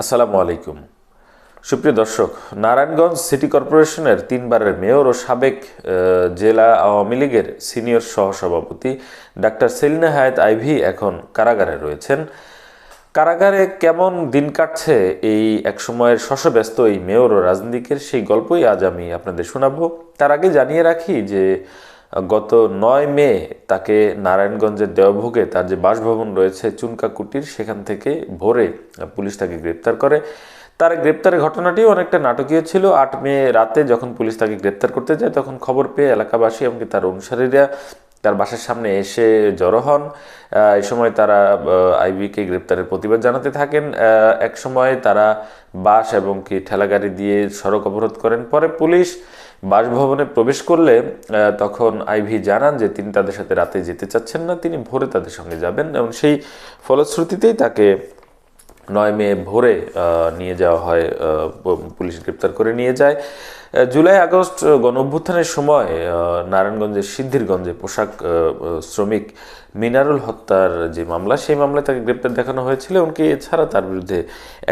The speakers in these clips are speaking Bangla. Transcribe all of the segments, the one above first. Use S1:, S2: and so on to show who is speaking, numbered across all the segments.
S1: আসসালামু আলাইকুম। সুপ্রিয় দর্শক, নারায়ণগঞ্জ সিটি কর্পোরেশনের 3বারের মেয়র ও সাবেক জেলা আওয়ামী লীগের সিনিয়র সহসভাপতি ডাক্তার সেলিনা হায়াৎ আইভী এখন কারাগারে রয়েছেন। কারাগারে কেমন দিন কাটছে এই একসময়ের শশব্যস্ত এই মেয়র ও রাজনীতিকের, সেই গল্পই আজ আমি আপনাদের শোনাবো। তার আগে জানিয়ে রাখি যে গত 9 মে তাকে নারায়ণগঞ্জের দেওভোগে তার যে বাসভবন রয়েছে চুনকা কুটির, সেখান থেকে ভোরে পুলিশ তাকে গ্রেপ্তার করে। তার গ্রেপ্তারের ঘটনাটিও অনেকটা নাটকীয় ছিল। 8 মে রাতে যখন পুলিশ তাকে গ্রেপ্তার করতে যায়, তখন খবর পেয়ে এলাকাবাসী এমনকি তার অনুসারীরা তার বাসার সামনে এসে জড়ো হন। এই সময় তারা আইভীকে গ্রেপ্তারের প্রতিবাদ জানাতে থাকেন। এক সময় তারা বাস এবং কি ঠেলাগাড়ি দিয়ে সড়ক অবরোধ করেন। পরে পুলিশ বাসভবনে প্রবেশ করলে তখন আইভী জানান যে তিনি তাদের সাথে রাতে যেতে চাচ্ছেন না, তিনি ভোরে তাদের সঙ্গে যাবেন, এবং সেই ফলশ্রুতিতেই তাকে 9 মে ভোরে নিয়ে যাওয়া হয়, পুলিশ গ্রেপ্তার করে নিয়ে যায়। জুলাই আগস্ট গণঅভ্যুত্থানের সময় নারায়ণগঞ্জের সিদ্ধিরগঞ্জে পোশাক শ্রমিক মিনারুল হত্যার যে মামলা, সেই মামলায় তাকে গ্রেপ্তার দেখানো হয়েছিল। এমনকি এছাড়া তার বিরুদ্ধে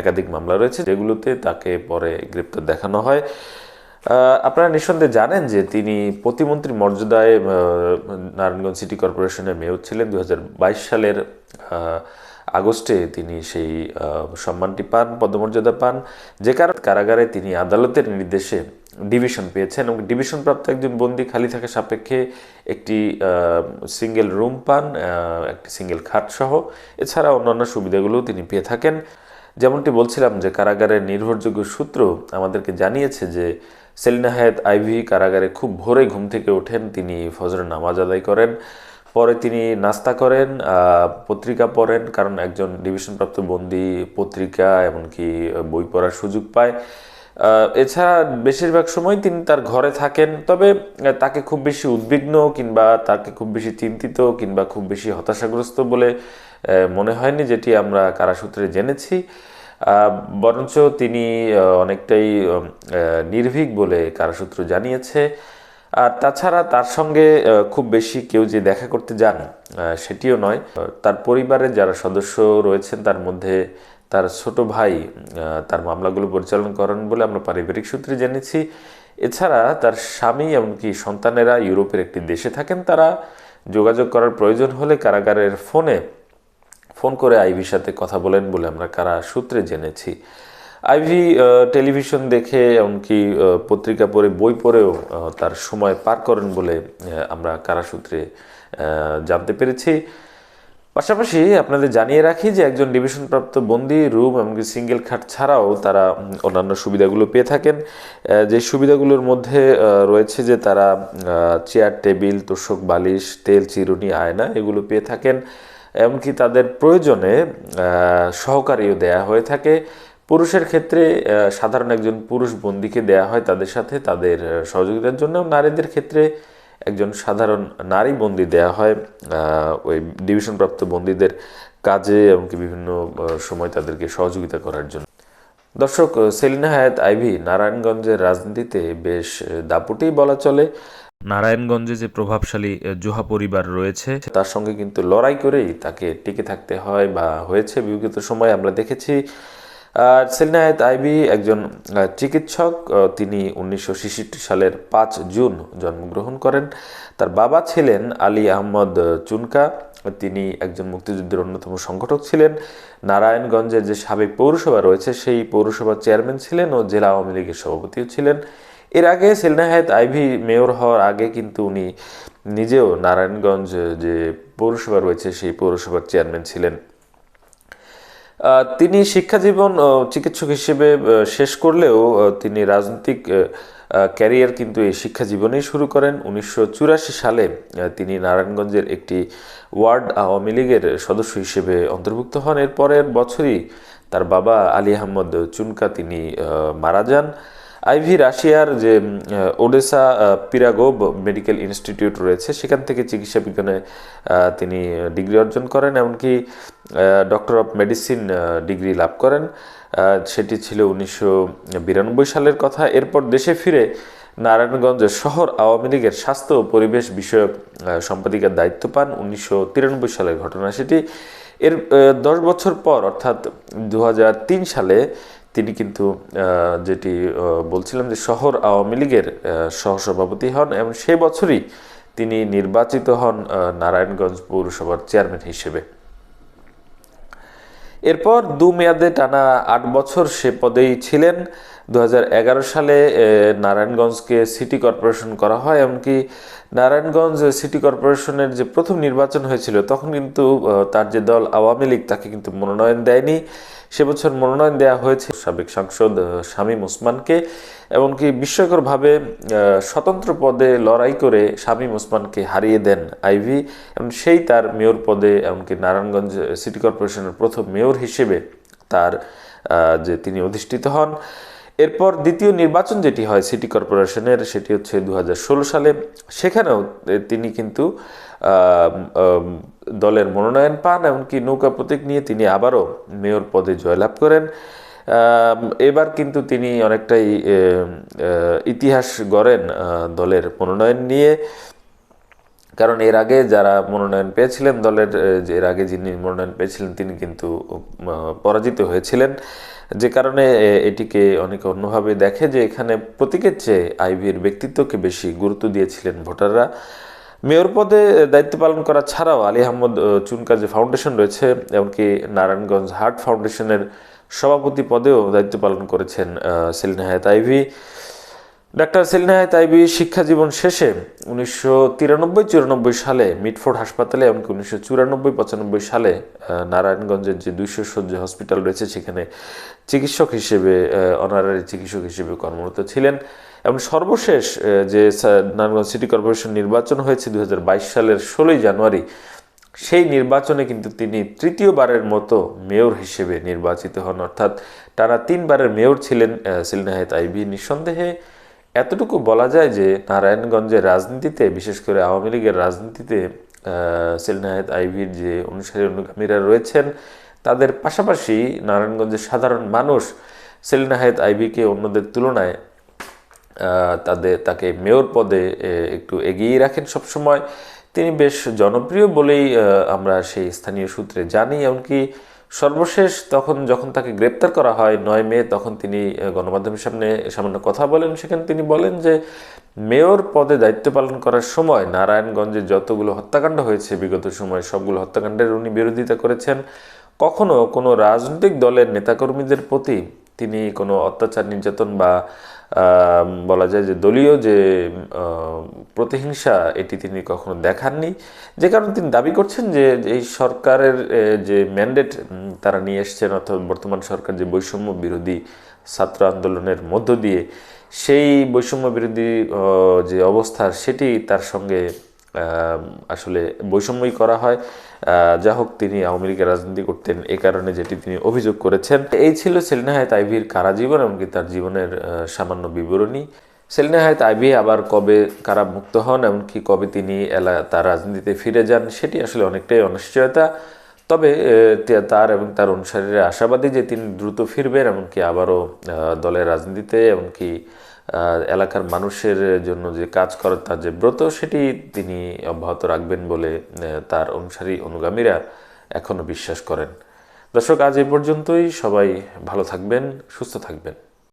S1: একাধিক মামলা রয়েছে, যেগুলোতে তাকে পরে গ্রেপ্তার দেখানো হয়। আপনারা নিঃসন্দেহে জানেন যে তিনি প্রতিমন্ত্রী মর্যাদায় নারায়ণগঞ্জ সিটি কর্পোরেশনের মেয়র ছিলেন। 2022 সালের আগস্টে তিনি সেই সম্মানটি পান, পদমর্যাদা পান, যে কারণে কারাগারে তিনি আদালতের নির্দেশে ডিভিশন পেয়েছেন, এবং ডিভিশনপ্রাপ্ত একজন বন্দী খালি থাকা সাপেক্ষে একটি সিঙ্গেল রুম পান, একটি সিঙ্গেল খাট সহ। এছাড়া অন্যান্য সুবিধাগুলোও তিনি পেয়ে থাকেন। যেমনটি বলছিলাম যে কারাগারের নির্ভরযোগ্য সূত্র আমাদেরকে জানিয়েছে যে সেলিনা হায়াৎ আইভী কারাগারে খুব ভোরে ঘুম থেকে ওঠেন, তিনি ফজরের নামাজ আদায় করেন, পরে তিনি নাস্তা করেন, পত্রিকা পড়েন, কারণ একজন ডিভিশনপ্রাপ্ত বন্দী পত্রিকা এমনকি বই পড়ার সুযোগ পায়। এছাড়া বেশিরভাগ সময় তিনি তার ঘরে থাকেন। তবে তাকে খুব বেশি উদ্বিগ্ন কিংবা তাকে খুব বেশি চিন্তিত কিংবা খুব বেশি হতাশাগ্রস্ত বলে মনে হয়নি, যেটি আমরা কারাসূত্রে জেনেছি। বরঞ্চ তিনি অনেকটাই নির্ভীক বলে কারাসূত্র জানিয়েছে। আর তাছাড়া তার সঙ্গে খুব বেশি কেউ যে দেখা করতে যান সেটিও নয়। তার পরিবারের যারা সদস্য রয়েছেন তার মধ্যে তার ছোট ভাই তার মামলাগুলো পরিচালনা করেন বলে আমরা পারিবারিক সূত্রে জেনেছি। এছাড়া তার স্বামী এমনকি সন্তানেরা ইউরোপের একটি দেশে থাকেন। তারা যোগাযোগ করার প্রয়োজন হলে কারাগারের ফোন করে আইভীর সাথে কথা বলেন বলে আমরা কারা সূত্রে জেনেছি। আইভী টেলিভিশন দেখে এমনকি পত্রিকা পড়ে, বই পড়েও তার সময় পার করেন বলে আমরা কারাসূত্রে জানতে পেরেছি। পাশাপাশি আপনাদের জানিয়ে রাখি যে একজন ডিভিশনপ্রাপ্ত বন্দী রুম এমনকি সিঙ্গেল খাট ছাড়াও তারা অন্যান্য সুবিধাগুলো পেয়ে থাকেন। যে সুবিধাগুলোর মধ্যে রয়েছে যে তারা চেয়ার, টেবিল, তোশক, বালিশ, তেল, চিরুনি, আয়না এগুলো পেয়ে থাকেন। এমনকি তাদের প্রয়োজনে সহকারীও দেয়া হয়ে থাকে। পুরুষের ক্ষেত্রে সাধারণ একজন পুরুষ বন্দীকে দেয়া হয় তাদের সাথে তাদের সহযোগিতার জন্য। নারীদের ক্ষেত্রে একজন সাধারণ নারী বন্দী দেয়া হয় ওই ডিভিশনপ্রাপ্ত বন্দীদের কাজে এমনকি বিভিন্ন সময় তাদেরকে সহযোগিতা করার জন্য। দর্শক, সেলিনা হায়াৎ আইভী নারায়ণগঞ্জের রাজনীতিতে বেশ দাপুটেই বলা চলে। নারায়ণগঞ্জে যে প্রভাবশালী জোহা পরিবার রয়েছে তার সঙ্গে কিন্তু লড়াই করেই তাকে টিকে থাকতে হয় বা হয়েছে বিগত সময় আমরা দেখেছি। সেলিনা হায়াৎ আইভী একজন চিকিৎসক। তিনি 1966 সালের 5 জুন জন্মগ্রহণ করেন। তার বাবা ছিলেন আলী আহমদ চুনকা। তিনি একজন মুক্তিযুদ্ধের অন্যতম সংগঠক ছিলেন। নারায়ণগঞ্জের যে সাবেক পৌরসভা রয়েছে সেই পৌরসভার চেয়ারম্যান ছিলেন ও জেলা আওয়ামী লীগের সভাপতিও ছিলেন। এর আগে সেলিনা হায়াৎ আইভী মেয়র হওয়ার আগে কিন্তু উনি নিজেও নারায়ণগঞ্জ যে পৌরসভা রয়েছে সেই পৌরসভার চেয়ারম্যান ছিলেন। তিনি শিক্ষাজীবন চিকিৎসক হিসেবে শেষ করলেও তিনি রাজনৈতিক ক্যারিয়ার কিন্তু এই শিক্ষা জীবনেই শুরু করেন। 1984 সালে তিনি নারায়ণগঞ্জের একটি ওয়ার্ড আওয়ামী লীগের সদস্য হিসেবে অন্তর্ভুক্ত হন। এর পরের বছরই তার বাবা আলী আহমদ চুনকা তিনি মারা যান। আইভী রাশিয়ার যে ওডেসা পিরাগোভ মেডিকেল ইনস্টিটিউট রয়েছে সেখান থেকে চিকিৎসা বিজ্ঞানে তিনি ডিগ্রি অর্জন করেন, এমনকি ডক্টর অফ মেডিসিন ডিগ্রি লাভ করেন। সেটি ছিল 1992 সালের কথা। এরপর দেশে ফিরে নারায়ণগঞ্জ শহর আওয়ামী লীগের স্বাস্থ্য ও পরিবেশ বিষয়ক সম্পাদিকার দায়িত্ব পান। 1993 সালের ঘটনা সেটি। এর 10 বছর পর অর্থাৎ 2003 সালে তিনি কিন্তু যেটি বলছিলাম যে শহর আওয়ামী লীগের সহসভাপতি হন এবং সেই বছরই তিনি নির্বাচিত হন নারায়ণগঞ্জ পৌরসভার চেয়ারম্যান হিসেবে। এরপর মেয়াদে টানা 8 বছর সে পদেই ছিলেন। 2011 সালে নারায়ণগঞ্জকে সিটি কর্পোরেশন করা হয়। এমনকি নারায়ণগঞ্জ সিটি কর্পোরেশনের যে প্রথম নির্বাচন হয়েছিল তখন কিন্তু তার যে দল আওয়ামী লীগ তাকে কিন্তু মনোনয়ন দেয়নি। সে বছর মনোনয়ন দেওয়া হয়েছে সাবেক সাংসদ শামীম ওসমানকে। এমনকি বিস্ময়করভাবে স্বতন্ত্র পদে লড়াই করে শামীম ওসমানকে হারিয়ে দেন আইভি এবং সেই তার মেয়র পদে, এমনকি নারায়ণগঞ্জ সিটি কর্পোরেশনের প্রথম মেয়র হিসেবে তার যে তিনি অধিষ্ঠিত হন। এরপর দ্বিতীয় নির্বাচন যেটি হয় সিটি কর্পোরেশনের সেটি হচ্ছে 2016 সালে। সেখানেও তিনি কিন্তু দলের মনোনয়ন পান, এমনকি নৌকা প্রতীক নিয়ে তিনি আবারও মেয়র পদে জয়লাভ করেন। এবার কিন্তু তিনি অনেকটাই ইতিহাস গড়েন দলের মনোনয়ন নিয়ে, কারণ এর আগে যারা মনোনয়ন পেয়েছিলেন দলের, এর আগে যিনি মনোনয়ন পেয়েছিলেন তিনি কিন্তু পরাজিত হয়েছিলেন, যে কারণে এটিকে অনেকে অন্যভাবে দেখে যে এখানে প্রতীকের চেয়ে আইভির ব্যক্তিত্বকে বেশি গুরুত্ব দিয়েছিলেন ভোটাররা। মেয়র পদে দায়িত্ব পালন করা ছাড়াও আলী আহমদ চুনকার যে ফাউন্ডেশন রয়েছে, এমনকি নারায়ণগঞ্জ হার্ট ফাউন্ডেশনের সভাপতি পদেও দায়িত্ব পালন করেছেন সেলিনা হায়াৎ আইভি। ডাক্তার সেলিনা হায়াৎ আইভি শিক্ষা জীবন শেষে 1993-94 সালে মিটফোর্ড হাসপাতালে, এমনকি 1994-95 সালে নারায়ণগঞ্জের যে 200 শয্যা হসপিটাল রয়েছে সেখানে চিকিৎসক হিসেবে, অনারারি চিকিৎসক হিসেবে কর্মরত ছিলেন। এবং সর্বশেষ যে নারায়ণগঞ্জ সিটি কর্পোরেশন নির্বাচন হয়েছে 2022 সালের 16 জানুয়ারি, সেই নির্বাচনে কিন্তু তিনি তৃতীয়বারের মতো মেয়র হিসেবে নির্বাচিত হন। অর্থাৎ টানা 3 বারের মেয়র ছিলেন সেলিনা হায়াৎ আইভি। নিঃসন্দেহে এতটুকু বলা যায় যে নারায়ণগঞ্জের রাজনীতিতে, বিশেষ করে আওয়ামী লীগের রাজনীতিতে সেলিনা হায়াৎ আইভির যে অনুসারী অনুগামীরা রয়েছেন তাদের পাশাপাশি নারায়ণগঞ্জের সাধারণ মানুষ সেলিনা হায়াৎ আইভিকে অন্যদের তুলনায় তাকে মেয়র পদে একটু এগিয়ে রাখেন সবসময়। তিনি বেশ জনপ্রিয় বলেই আমরা সেই স্থানীয় সূত্রে জানি। এমনকি সর্বশেষ যখন তাকে গ্রেপ্তার করা হয় 9 মে, তখন তিনি গণমাধ্যমের সামনে সামান্য কথা বলেন। সেখানে তিনি বলেন যে মেয়র পদে দায়িত্ব পালন করার সময় নারায়ণগঞ্জে যতগুলো হত্যাকাণ্ড হয়েছে বিগত সময়ে সবগুলো হত্যাকাণ্ডের উনি বিরোধিতা করেছেন। কখনো কোনো রাজনৈতিক দলের নেতাকর্মীদের প্রতি তিনি কোনো অত্যাচার নির্যাতন বা বলা যায় যে দলীয় যে প্রতিহিংসা এটি তিনি কখনো দেখাননি, যে কারণে তিনি দাবি করছেন যে এই সরকারের যে ম্যান্ডেট তারা নিয়ে এসছেন, অর্থাৎ বর্তমান সরকার যে বৈষম্য বিরোধী ছাত্র আন্দোলনের মধ্য দিয়ে সেই বৈষম্য বিরোধী যে অবস্থা সেটি তার সঙ্গে আসলে বৈষম্যই করা হয়। যা হোক, তিনি আওয়ামী লীগের রাজনীতি করতেন, এ কারণে যেটি তিনি অভিযোগ করেছেন। এই ছিল সেলিনা হায়াৎ আইভির কারাজীবন, এমনকি তার জীবনের সামান্য বিবরণী। সেলিনা হায়াৎ আইভি আবার কবে কারামুক্ত হন, এমনকি কবে তিনি তার রাজনীতিতে ফিরে যান সেটি আসলে অনেকটাই অনিশ্চয়তা। তবে তার এবং তার অনুসারীরা আশাবাদী যে তিনি দ্রুত ফিরবেন, এমনকি আবারও দলের রাজনীতিতে, এমনকি এলাকার মানুষের জন্য যে কাজ করার তার যে ব্রত সেটি তিনি অব্যাহত রাখবেন বলে তার অনুসারী অনুগামীরা এখনও বিশ্বাস করেন। দর্শক, আজ এই পর্যন্তই। সবাই ভালো থাকবেন, সুস্থ থাকবেন।